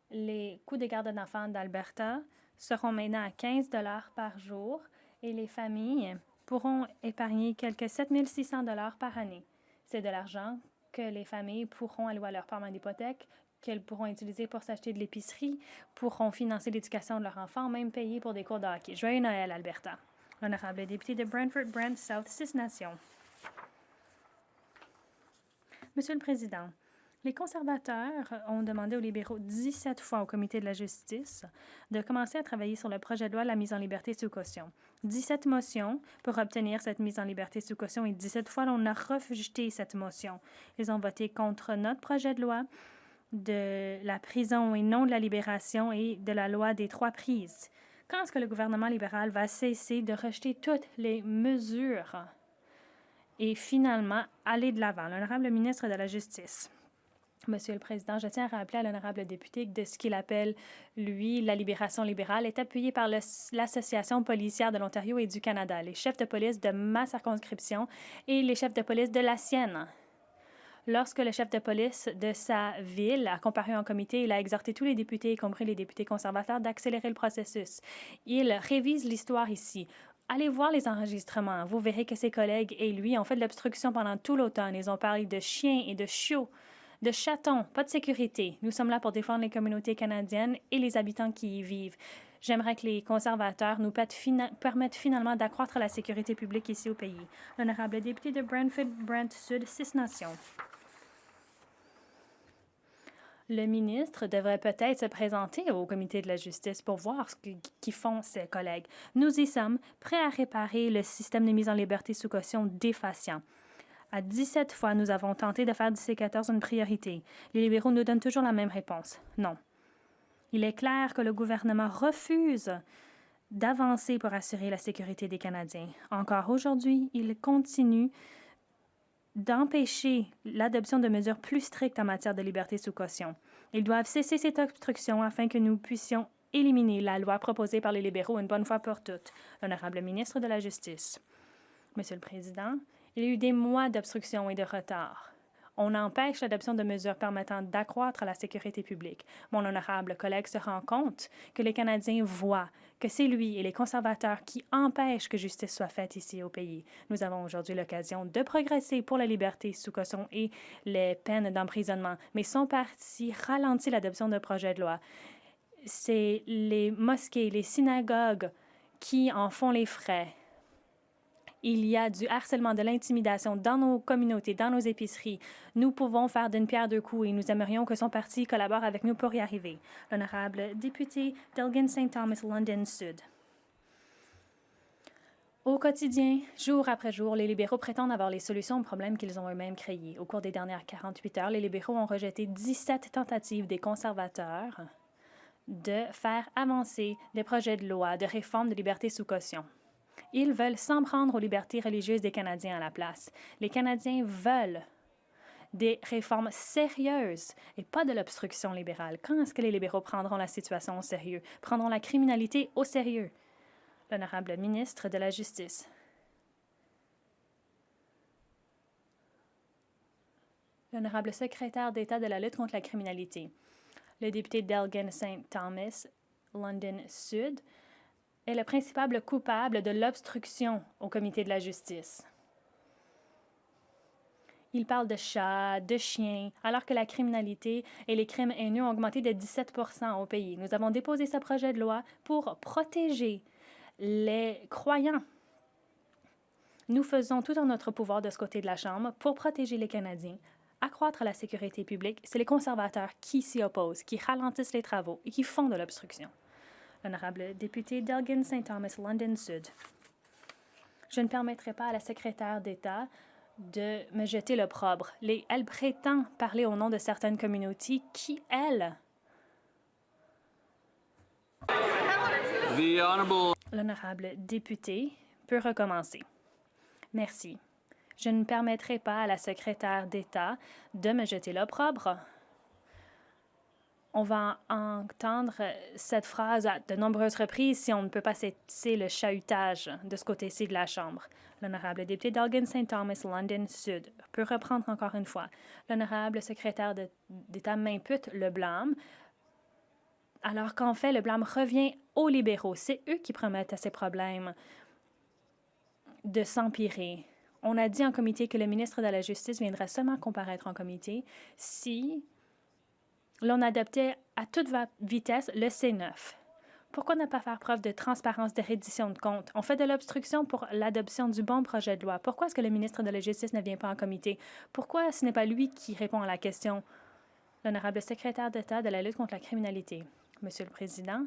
Les coûts de garde d'enfants d'Alberta seront maintenant à 15 $ par jour et les familles pourront épargner quelques 7 600 $ par année. C'est de l'argent que les familles pourront allouer à leurs parents d'hypothèque, qu'elles pourront utiliser pour s'acheter de l'épicerie, pourront financer l'éducation de leurs enfants, même payer pour des cours de hockey. Joyeux Noël, Alberta. L'honorable député de Brantford-Brant South, 6 Nations. Monsieur le Président, les conservateurs ont demandé aux libéraux 17 fois au Comité de la justice de commencer à travailler sur le projet de loi de la mise en liberté sous caution. 17 motions pour obtenir cette mise en liberté sous caution et 17 fois, on a rejeté cette motion. Ils ont voté contre notre projet de loi de la prison et non de la libération et de la loi des 3 prises. Quand est-ce que le gouvernement libéral va cesser de rejeter toutes les mesures et finalement aller de l'avant? L'honorable ministre de la Justice. Monsieur le Président, je tiens à rappeler à l'honorable député que de ce qu'il appelle, lui, la libération libérale est appuyée par l'Association policière de l'Ontario et du Canada, les chefs de police de ma circonscription et les chefs de police de la sienne. Lorsque le chef de police de sa ville a comparu en comité, il a exhorté tous les députés, y compris les députés conservateurs, d'accélérer le processus. Il révise l'histoire ici. Allez voir les enregistrements. Vous verrez que ses collègues et lui ont fait de l'obstruction pendant tout l'automne. Ils ont parlé de chiens et de chiots, de chatons, pas de sécurité. Nous sommes là pour défendre les communautés canadiennes et les habitants qui y vivent. J'aimerais que les conservateurs nous permettent finalement d'accroître la sécurité publique ici au pays. L'honorable député de Brantford-Brant-Sud, 6 Nations. Le ministre devrait peut-être se présenter au comité de la justice pour voir ce qu'ils font ses collègues. Nous y sommes, prêts à réparer le système de mise en liberté sous caution défaillant. À 17 fois, nous avons tenté de faire du C-14 une priorité. Les libéraux nous donnent toujours la même réponse. Non. Il est clair que le gouvernement refuse d'avancer pour assurer la sécurité des Canadiens. Encore aujourd'hui, il continue d'empêcher l'adoption de mesures plus strictes en matière de liberté sous caution. Ils doivent cesser cette obstruction afin que nous puissions éliminer la loi proposée par les libéraux une bonne fois pour toutes. L'honorable ministre de la Justice. Monsieur le Président, il y a eu des mois d'obstruction et de retard. On empêche l'adoption de mesures permettant d'accroître la sécurité publique. Mon honorable collègue se rend compte que les Canadiens voient que c'est lui et les conservateurs qui empêchent que justice soit faite ici au pays. Nous avons aujourd'hui l'occasion de progresser pour la liberté sous caution et les peines d'emprisonnement, mais son parti ralentit l'adoption de projets de loi. C'est les mosquées, les synagogues qui en font les frais. Il y a du harcèlement, de l'intimidation dans nos communautés, dans nos épiceries. Nous pouvons faire d'une pierre deux coups et nous aimerions que son parti collabore avec nous pour y arriver. L'honorable député d'Elgin St. Thomas, London Sud. Au quotidien, jour après jour, les libéraux prétendent avoir les solutions aux problèmes qu'ils ont eux-mêmes créés. Au cours des dernières 48 heures, les libéraux ont rejeté 17 tentatives des conservateurs de faire avancer des projets de loi de réforme de liberté sous caution. Ils veulent s'en prendre aux libertés religieuses des Canadiens à la place. Les Canadiens veulent des réformes sérieuses et pas de l'obstruction libérale. Quand est-ce que les libéraux prendront la situation au sérieux, prendront la criminalité au sérieux? L'honorable ministre de la Justice. L'honorable secrétaire d'État de la lutte contre la criminalité. Le député d'Elgin St. Thomas, London Sud, est le principal coupable de l'obstruction au comité de la justice. Il parle de chats, de chiens, alors que la criminalité et les crimes haineux ont augmenté de 17 % au pays. Nous avons déposé ce projet de loi pour protéger les croyants. Nous faisons tout en notre pouvoir de ce côté de la Chambre pour protéger les Canadiens, accroître la sécurité publique. C'est les conservateurs qui s'y opposent, qui ralentissent les travaux et qui font de l'obstruction. L'honorable député d'Elgin St. Thomas, London Sud. Je ne permettrai pas à la secrétaire d'État de me jeter l'opprobre. Elle prétend parler au nom de certaines communautés qui, elles... L'honorable député peut recommencer. Merci. Je ne permettrai pas à la secrétaire d'État de me jeter l'opprobre. On va entendre cette phrase à de nombreuses reprises si on ne peut pas cesser le chahutage de ce côté-ci de la Chambre. L'honorable député d'Elgin St. Thomas, London Sud, peut reprendre encore une fois. L'honorable secrétaire d'État m'impute le blâme, alors qu'en fait, le blâme revient aux libéraux. C'est eux qui promettent à ces problèmes de s'empirer. On a dit en comité que le ministre de la Justice viendrait seulement comparaître en comité si l'on adoptait à toute vitesse le C9. Pourquoi ne pas faire preuve de transparence, de reddition de comptes? On fait de l'obstruction pour l'adoption du bon projet de loi. Pourquoi est-ce que le ministre de la Justice ne vient pas en comité? Pourquoi ce n'est pas lui qui répond à la question? L'honorable secrétaire d'État de la lutte contre la criminalité. Monsieur le Président,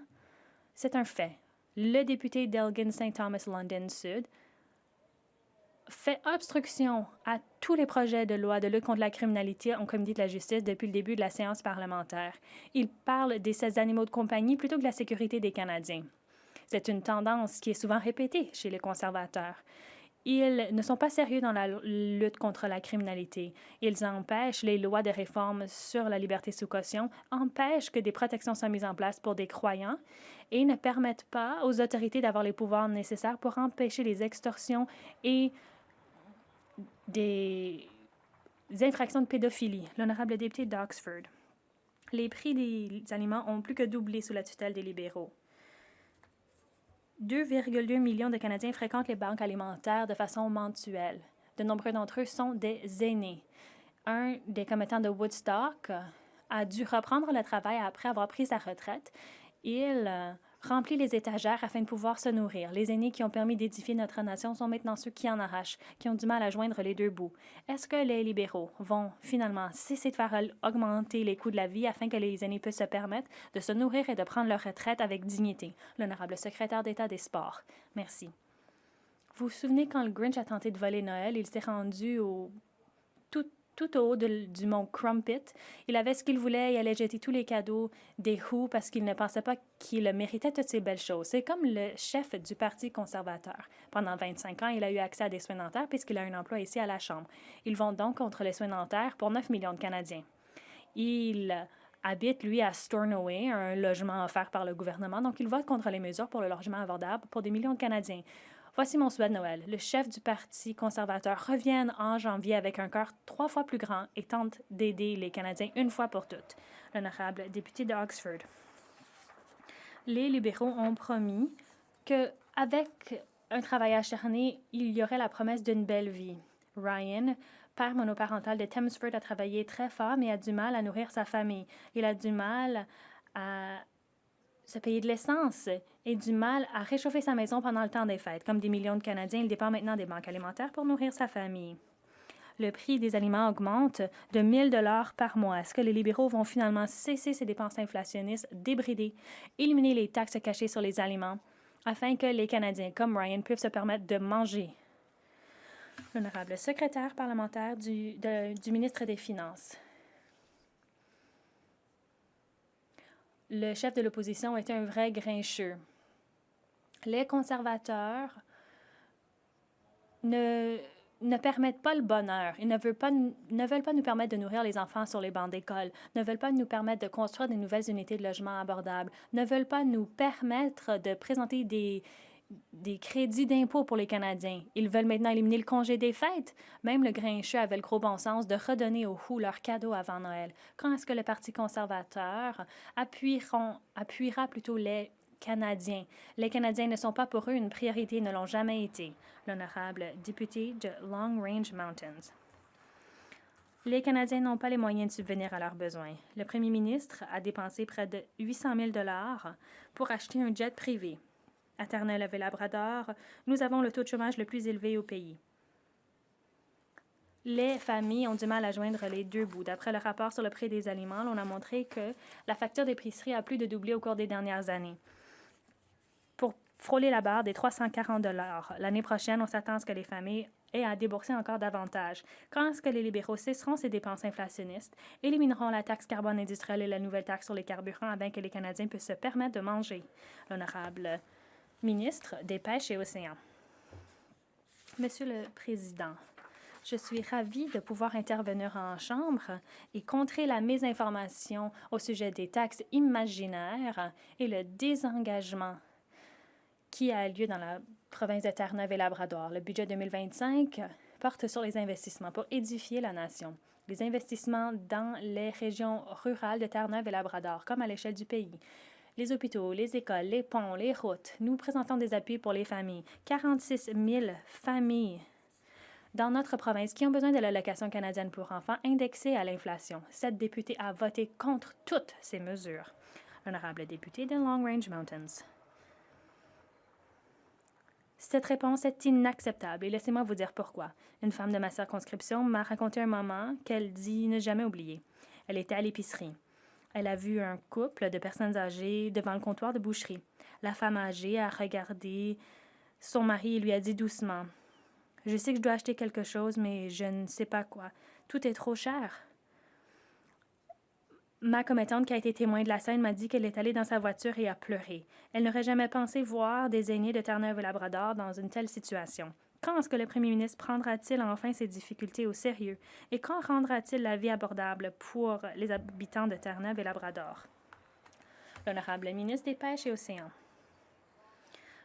c'est un fait. Le député d'Elgin St. Thomas, London Sud, fait obstruction à tous les projets de loi de lutte contre la criminalité au comité de la justice depuis le début de la séance parlementaire. Il parle des 16 animaux de compagnie plutôt que de la sécurité des Canadiens. C'est une tendance qui est souvent répétée chez les conservateurs. Ils ne sont pas sérieux dans la lutte contre la criminalité. Ils empêchent les lois de réforme sur la liberté sous caution, empêchent que des protections soient mises en place pour des croyants et ne permettent pas aux autorités d'avoir les pouvoirs nécessaires pour empêcher les extorsions et des infractions de pédophilie. L'honorable député d'Oxford. Les prix des aliments ont plus que doublé sous la tutelle des libéraux. 2,2 millions de Canadiens fréquentent les banques alimentaires de façon mensuelle. De nombreux d'entre eux sont des aînés. Un des commettants de Woodstock a dû reprendre le travail après avoir pris sa retraite. Il remplit les étagères afin de pouvoir se nourrir. Les aînés qui ont permis d'édifier notre nation sont maintenant ceux qui en arrachent, qui ont du mal à joindre les deux bouts. Est-ce que les libéraux vont finalement cesser de faire augmenter les coûts de la vie afin que les aînés puissent se permettre de se nourrir et de prendre leur retraite avec dignité? L'honorable secrétaire d'État des Sports. Merci. Vous vous souvenez quand le Grinch a tenté de voler Noël, il s'est rendu tout au haut du mont Crumpit. Il avait ce qu'il voulait, il allait jeter tous les cadeaux des Who parce qu'il ne pensait pas qu'il méritait toutes ces belles choses. C'est comme le chef du Parti conservateur. Pendant 25 ans, il a eu accès à des soins dentaires puisqu'il a un emploi ici à la Chambre. Ils vont donc contre les soins dentaires pour 9 millions de Canadiens. Il habite, lui, à Stornoway, un logement offert par le gouvernement, donc il vote contre les mesures pour le logement abordable pour des millions de Canadiens. Voici mon souhait de Noël. Le chef du Parti conservateur revienne en janvier avec un cœur 3 fois plus grand et tente d'aider les Canadiens une fois pour toutes. L'honorable député de Oxford. Les libéraux ont promis qu'avec un travail acharné, il y aurait la promesse d'une belle vie. Ryan, père monoparental de Thamesford, a travaillé très fort mais a du mal à nourrir sa famille. Il a du mal à se payer de l'essence et du mal à réchauffer sa maison pendant le temps des fêtes. Comme des millions de Canadiens, il dépend maintenant des banques alimentaires pour nourrir sa famille. Le prix des aliments augmente de 1 000 $ par mois. Est-ce que les libéraux vont finalement cesser ces dépenses inflationnistes, débrider, éliminer les taxes cachées sur les aliments, afin que les Canadiens comme Ryan puissent se permettre de manger? L'honorable secrétaire parlementaire du ministre des Finances. Le chef de l'opposition est un vrai grincheux. Les conservateurs ne permettent pas le bonheur. Ils ne veulent pas nous permettre de nourrir les enfants sur les bancs d'école, ne veulent pas nous permettre de construire des nouvelles unités de logement abordables, ne veulent pas nous permettre de présenter des crédits d'impôt pour les Canadiens. Ils veulent maintenant éliminer le congé des fêtes. Même le grincheux avait le gros bon sens de redonner aux Who leurs cadeaux avant Noël. Quand est-ce que le Parti conservateur appuiera plutôt les Canadiens? Les Canadiens ne sont pas pour eux une priorité, ne l'ont jamais été. L'honorable député de Long Range Mountains. Les Canadiens n'ont pas les moyens de subvenir à leurs besoins. Le premier ministre a dépensé près de 800 000 $ pour acheter un jet privé. À Terre-Neuve-et-Labrador, nous avons le taux de chômage le plus élevé au pays. Les familles ont du mal à joindre les deux bouts. D'après le rapport sur le prix des aliments, on a montré que la facture d'épicerie a plus de doublé au cours des dernières années. Pour frôler la barre des 340 $. L'année prochaine, on s'attend à ce que les familles aient à débourser encore davantage. Quand est-ce que les libéraux cesseront ces dépenses inflationnistes, élimineront la taxe carbone industrielle et la nouvelle taxe sur les carburants afin que les Canadiens puissent se permettre de manger? L'honorable ministre des Pêches et Océans. Monsieur le Président, je suis ravie de pouvoir intervenir en Chambre et contrer la mésinformation au sujet des taxes imaginaires et le désengagement qui a lieu dans la province de Terre-Neuve-et-Labrador. Le budget 2025 porte sur les investissements pour édifier la nation. Les investissements dans les régions rurales de Terre-Neuve-et-Labrador, comme à l'échelle du pays. Les hôpitaux, les écoles, les ponts, les routes. Nous présentons des appuis pour les familles. 46 000 familles dans notre province qui ont besoin de l'allocation canadienne pour enfants indexée à l'inflation. Cette députée a voté contre toutes ces mesures. L'honorable député de Long Range Mountains. Cette réponse est inacceptable et laissez-moi vous dire pourquoi. Une femme de ma circonscription m'a raconté un moment qu'elle dit ne jamais oublier. Elle était à l'épicerie. Elle a vu un couple de personnes âgées devant le comptoir de boucherie. La femme âgée a regardé son mari et lui a dit doucement « Je sais que je dois acheter quelque chose, mais je ne sais pas quoi. Tout est trop cher. » Ma commettante qui a été témoin de la scène m'a dit qu'elle est allée dans sa voiture et a pleuré. Elle n'aurait jamais pensé voir des aînés de Terre-Neuve-et-Labrador dans une telle situation. Quand est-ce que le premier ministre prendra-t-il enfin ces difficultés au sérieux? Et quand rendra-t-il la vie abordable pour les habitants de Terre-Neuve et Labrador? L'honorable ministre des Pêches et Océans.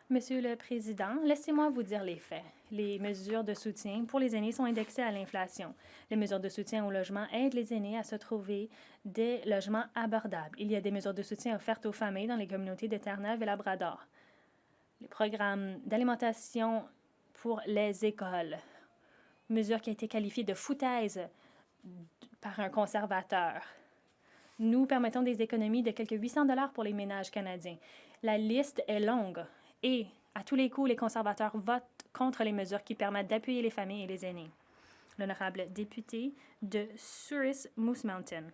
Monsieur le Président, laissez-moi vous dire les faits. Les mesures de soutien pour les aînés sont indexées à l'inflation. Les mesures de soutien au logement aident les aînés à se trouver des logements abordables. Il y a des mesures de soutien offertes aux familles dans les communautés de Terre-Neuve et Labrador. les programmes d'alimentation pour les écoles, mesure qui a été qualifiée de foutaise par un conservateur. Nous permettons des économies de quelques 800 $ pour les ménages canadiens. La liste est longue et, à tous les coups, les conservateurs votent contre les mesures qui permettent d'appuyer les familles et les aînés. L'honorable député de Souris Moose Mountain.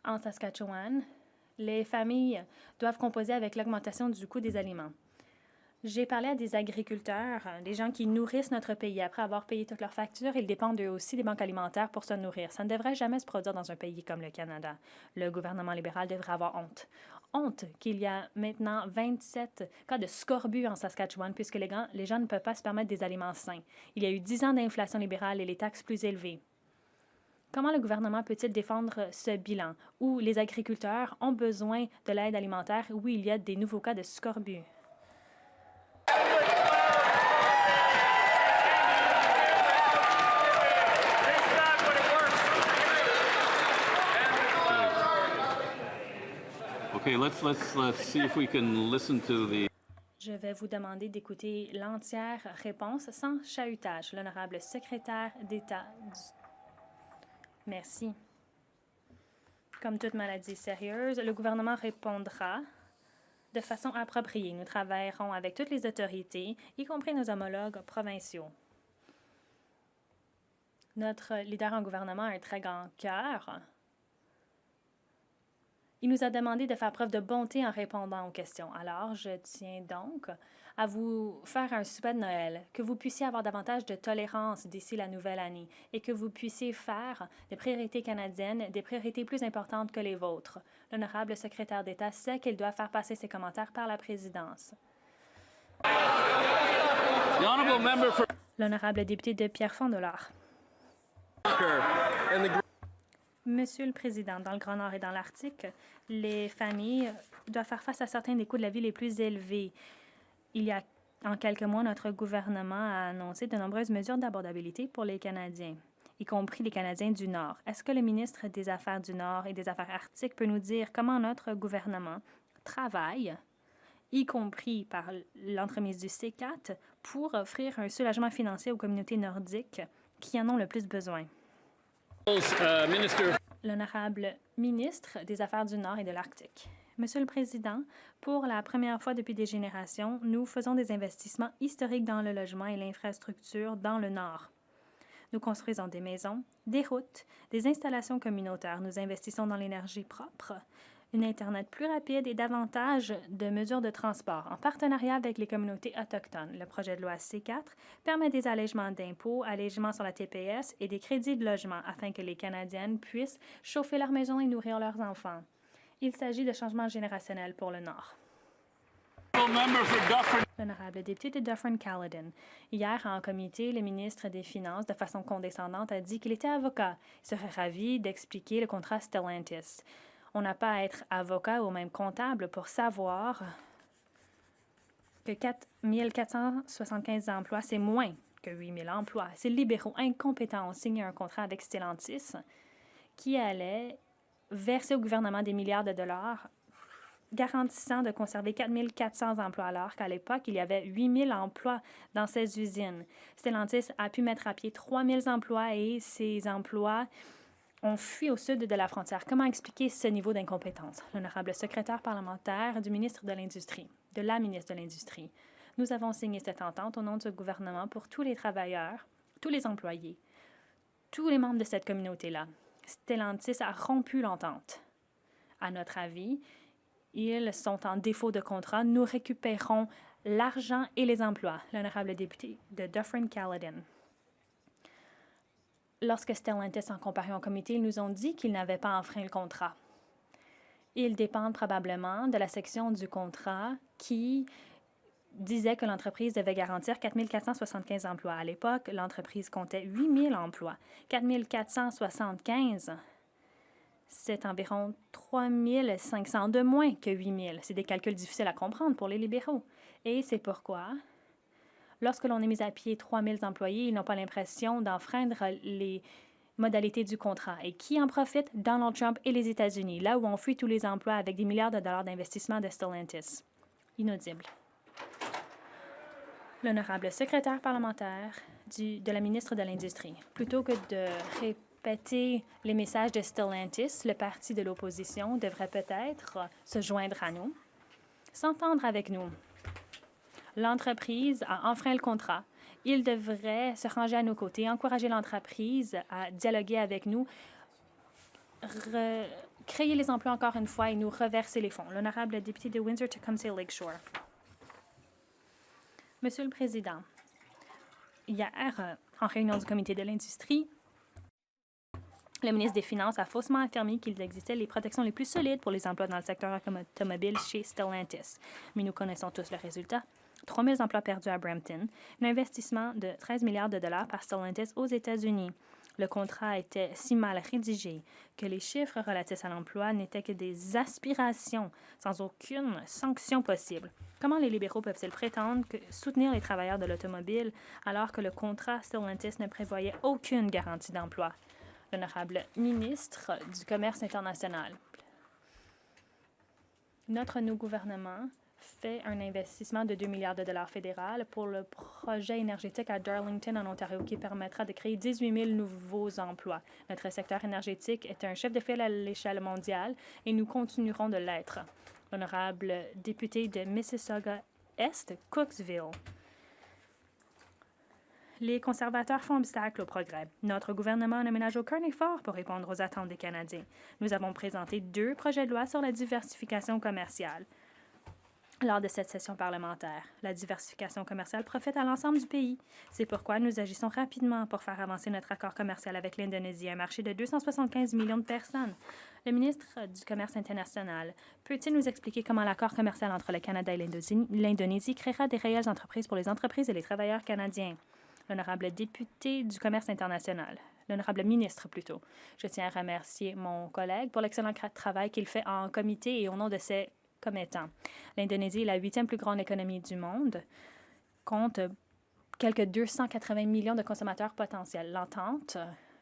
En Saskatchewan, les familles doivent composer avec l'augmentation du coût des aliments. J'ai parlé à des agriculteurs, des gens qui nourrissent notre pays. Après avoir payé toutes leurs factures, ils dépendent eux aussi des banques alimentaires pour se nourrir. Ça ne devrait jamais se produire dans un pays comme le Canada. Le gouvernement libéral devrait avoir honte. Honte qu'il y a maintenant 27 cas de scorbut en Saskatchewan puisque les gens ne peuvent pas se permettre des aliments sains. Il y a eu 10 ans d'inflation libérale et les taxes plus élevées. Comment le gouvernement peut-il défendre ce bilan où les agriculteurs ont besoin de l'aide alimentaire où il y a des nouveaux cas de scorbut? Okay, let's see if we can listen to the. Je vais vous demander d'écouter l'entière réponse sans chahutage. L'honorable secrétaire d'État. Merci. Comme toute maladie sérieuse, le gouvernement répondra de façon appropriée. Nous travaillerons avec toutes les autorités, y compris nos homologues provinciaux. Notre leader en gouvernement a un très grand cœur. Il nous a demandé de faire preuve de bonté en répondant aux questions. Alors, je tiens donc à vous faire un souhait de Noël, que vous puissiez avoir davantage de tolérance d'ici la nouvelle année et que vous puissiez faire des priorités canadiennes des priorités plus importantes que les vôtres. L'honorable secrétaire d'État sait qu'il doit faire passer ses commentaires par la présidence. L'honorable député de Pierrefonds-Dollard. Monsieur le Président, dans le Grand Nord et dans l'Arctique, les familles doivent faire face à certains des coûts de la vie les plus élevés. Il y a en quelques mois, notre gouvernement a annoncé de nombreuses mesures d'abordabilité pour les Canadiens, y compris les Canadiens du Nord. Est-ce que le ministre des Affaires du Nord et des Affaires arctiques peut nous dire comment notre gouvernement travaille, y compris par l'entremise du C4, pour offrir un soulagement financier aux communautés nordiques qui en ont le plus besoin? L'honorable ministre des Affaires du Nord et de l'Arctique. Monsieur le Président, pour la première fois depuis des générations, nous faisons des investissements historiques dans le logement et l'infrastructure dans le Nord. Nous construisons des maisons, des routes, des installations communautaires. Nous investissons dans l'énergie propre, une Internet plus rapide et davantage de mesures de transport en partenariat avec les communautés autochtones. Le projet de loi C4 permet des allègements d'impôts, allègements sur la TPS et des crédits de logement afin que les Canadiennes puissent chauffer leur maison et nourrir leurs enfants. Il s'agit de changements générationnels pour le Nord. L'honorable député de Dufferin-Caledon. Hier, en comité, le ministre des Finances, de façon condescendante, a dit qu'il était avocat. Il serait ravi d'expliquer le contrat Stellantis. On n'a pas à être avocat ou même comptable pour savoir que 4 475 emplois, c'est moins que 8 000 emplois. Ces libéraux incompétents ont signé un contrat avec Stellantis qui allait verser au gouvernement des milliards de dollars, garantissant de conserver 4 400 emplois, alors qu'à l'époque, il y avait 8 000 emplois dans ces usines. Stellantis a pu mettre à pied 3 000 emplois et ces emplois ont fui au sud de la frontière. Comment expliquer ce niveau d'incompétence? L'honorable secrétaire parlementaire du ministre de l'Industrie, de la ministre de l'Industrie. Nous avons signé cette entente au nom du gouvernement pour tous les travailleurs, tous les employés, tous les membres de cette communauté-là. Stellantis a rompu l'entente. À notre avis, ils sont en défaut de contrat. Nous récupérons l'argent et les emplois. L'honorable député de Dufferin-Caledon. Lorsque Stellantis en comparu au comité, ils nous ont dit qu'ils n'avaient pas enfreint le contrat. Ils dépendent probablement de la section du contrat qui disait que l'entreprise devait garantir 4 475 emplois. À l'époque, l'entreprise comptait 8 000 emplois. 4 475, c'est environ 3 500 de moins que 8 000. C'est des calculs difficiles à comprendre pour les libéraux. Et c'est pourquoi, lorsque l'on a mis à pied 3 000 employés, ils n'ont pas l'impression d'enfreindre les modalités du contrat. Et qui en profite? Donald Trump et les États-Unis, là où on fuit tous les emplois avec des milliards de dollars d'investissement de Stellantis. Inaudible. L'honorable secrétaire parlementaire de la ministre de l'Industrie. Plutôt que de répéter les messages de Stellantis, le parti de l'opposition devrait peut-être se joindre à nous, s'entendre avec nous. L'entreprise a enfreint le contrat. Il devrait se ranger à nos côtés, encourager l'entreprise à dialoguer avec nous, créer les emplois encore une fois et nous reverser les fonds. L'honorable député de Windsor-Tecumseh Lakeshore. Monsieur le Président, hier, en réunion du comité de l'industrie, le ministre des Finances a faussement affirmé qu'il existait les protections les plus solides pour les emplois dans le secteur automobile chez Stellantis. Mais nous connaissons tous le résultat. 3 000 emplois perdus à Brampton, un investissement de 13 milliards de dollars par Stellantis aux États-Unis. Le contrat était si mal rédigé que les chiffres relatifs à l'emploi n'étaient que des aspirations, sans aucune sanction possible. Comment les libéraux peuvent-ils prétendre soutenir les travailleurs de l'automobile alors que le contrat Stellantis ne prévoyait aucune garantie d'emploi? L'honorable ministre du Commerce international. Notre nouveau gouvernement fait un investissement de 2 milliards de dollars fédéral pour le projet énergétique à Darlington, en Ontario, qui permettra de créer 18 000 nouveaux emplois. Notre secteur énergétique est un chef de file à l'échelle mondiale et nous continuerons de l'être. L'honorable député de Mississauga-Est, Cooksville. Les conservateurs font obstacle au progrès. Notre gouvernement ne ménage aucun effort pour répondre aux attentes des Canadiens. Nous avons présenté 2 projets de loi sur la diversification commerciale lors de cette session parlementaire. La diversification commerciale profite à l'ensemble du pays. C'est pourquoi nous agissons rapidement pour faire avancer notre accord commercial avec l'Indonésie, un marché de 275 millions de personnes. Le ministre du Commerce international peut-il nous expliquer comment l'accord commercial entre le Canada et l'Indonésie créera des réelles entreprises pour les entreprises et les travailleurs canadiens? L'honorable député du Commerce international. L'honorable ministre, plutôt. Je tiens à remercier mon collègue pour l'excellent travail qu'il fait en comité et au nom de ses commettants. L'Indonésie est la 8e plus grande économie du monde, compte quelques 280 millions de consommateurs potentiels. L'entente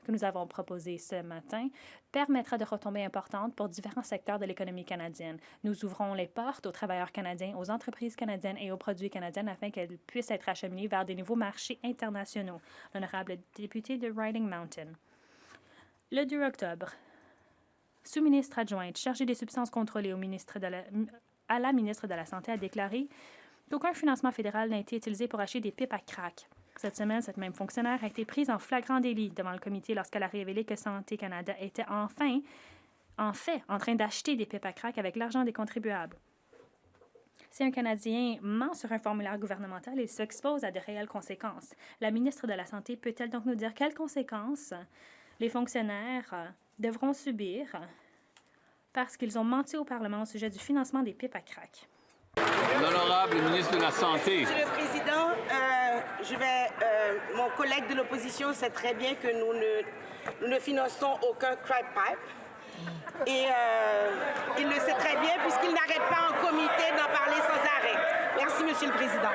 que nous avons proposée ce matin permettra de retombées importantes pour différents secteurs de l'économie canadienne. Nous ouvrons les portes aux travailleurs canadiens, aux entreprises canadiennes et aux produits canadiens afin qu'elles puissent être acheminées vers des nouveaux marchés internationaux. L'honorable député de Riding Mountain. Le 2 octobre, sous-ministre adjointe chargée des substances contrôlées à la ministre de la Santé a déclaré qu'aucun financement fédéral n'a été utilisé pour acheter des pipes à crack. Cette semaine, cette même fonctionnaire a été prise en flagrant délit devant le comité lorsqu'elle a révélé que Santé Canada était en fait en train d'acheter des pipes à crack avec l'argent des contribuables. Si un Canadien ment sur un formulaire gouvernemental, il s'expose à de réelles conséquences. La ministre de la Santé peut-elle donc nous dire quelles conséquences les fonctionnaires devront subir parce qu'ils ont menti au Parlement au sujet du financement des pipes à crack? L'honorable ministre de la Santé. Monsieur le Président, mon collègue de l'opposition sait très bien que nous ne finançons aucun crack pipe. Et il le sait très bien puisqu'il n'arrête pas en comité d'en parler sans arrêt. Merci, Monsieur le Président.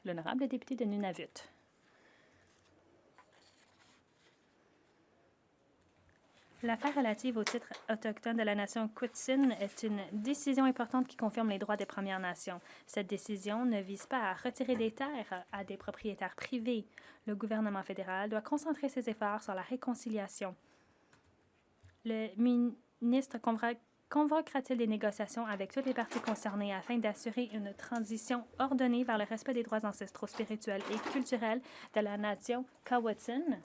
L'honorable député de Nunavut. L'affaire relative au titre autochtone de la nation Tsuut'ina est une décision importante qui confirme les droits des Premières Nations. Cette décision ne vise pas à retirer des terres à des propriétaires privés. Le gouvernement fédéral doit concentrer ses efforts sur la réconciliation. Le ministre convoquera-t-il des négociations avec toutes les parties concernées afin d'assurer une transition ordonnée vers le respect des droits ancestraux spirituels et culturels de la nation Tsuut'ina?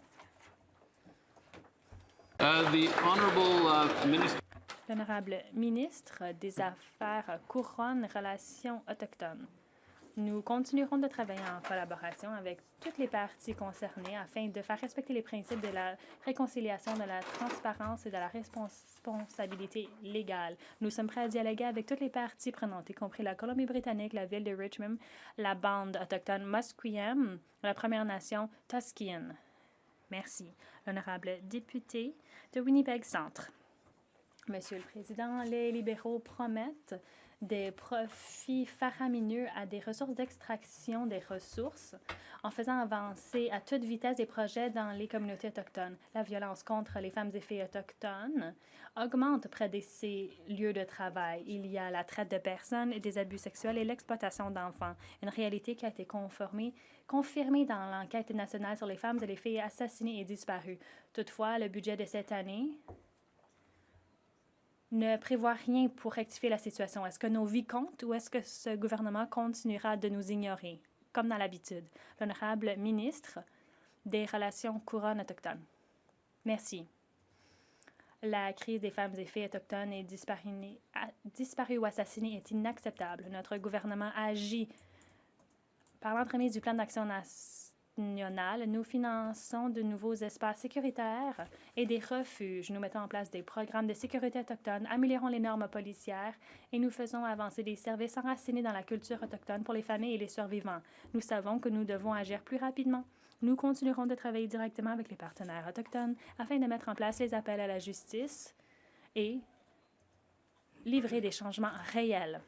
L'honorable ministre des Affaires couronnes relations autochtones. Nous continuerons de travailler en collaboration avec toutes les parties concernées afin de faire respecter les principes de la réconciliation, de la transparence et de la responsabilité légale. Nous sommes prêts à dialoguer avec toutes les parties prenantes, y compris la Colombie-Britannique, la ville de Richmond, la bande autochtone Musqueam, la Première Nation Tusqueam. Merci. L'honorable député de Winnipeg Centre. Monsieur le Président, les libéraux promettent des profits faramineux à des ressources d'extraction des ressources en faisant avancer à toute vitesse des projets dans les communautés autochtones. La violence contre les femmes et filles autochtones augmente près de ces lieux de travail. Il y a la traite de personnes, des abus sexuels et l'exploitation d'enfants, une réalité qui a été confirmée dans l'enquête nationale sur les femmes et les filles assassinées et disparues. Toutefois, le budget de cette année ne prévoit rien pour rectifier la situation. Est-ce que nos vies comptent ou est-ce que ce gouvernement continuera de nous ignorer, comme dans l'habitude? L'honorable ministre des Relations couronnes autochtones. Merci. La crise des femmes et filles autochtones et disparues ou assassinées est inacceptable. Notre gouvernement agit par l'entremise du plan d'action national. Nous finançons de nouveaux espaces sécuritaires et des refuges. Nous mettons en place des programmes de sécurité autochtone, améliorons les normes policières et nous faisons avancer des services enracinés dans la culture autochtone pour les familles et les survivants. Nous savons que nous devons agir plus rapidement. Nous continuerons de travailler directement avec les partenaires autochtones afin de mettre en place les appels à la justice et livrer des changements réels.